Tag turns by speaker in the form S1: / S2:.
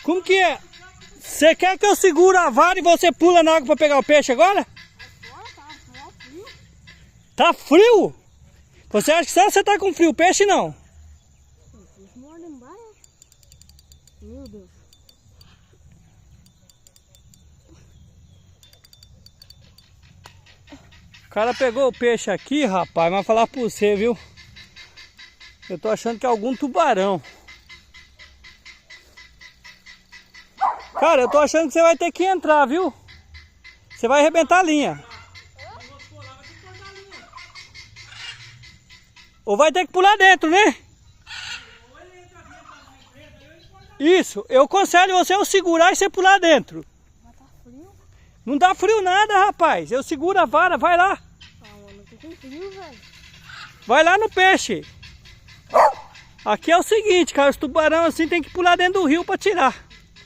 S1: Como que é? Você quer que eu segure a vara e você pula na água para pegar o peixe agora? Tá frio? Você acha que só você tá com frio? O peixe não?
S2: Meu Deus.
S1: O cara pegou o peixe aqui, rapaz, mas falar pra você, viu? Eu tô achando que é algum tubarão. Cara, eu tô achando que você vai ter que entrar, viu? Você vai arrebentar a linha. Ou vai ter que pular dentro, né? Isso, eu aconselho você a segurar e você pular dentro.
S2: Mas tá frio?
S1: Não dá frio nada, rapaz. Eu seguro a vara, vai lá.
S2: Ah, mano, eu tô com frio, velho.
S1: Vai lá no peixe. Aqui é o seguinte, cara, os tubarão assim tem que pular dentro do rio para tirar.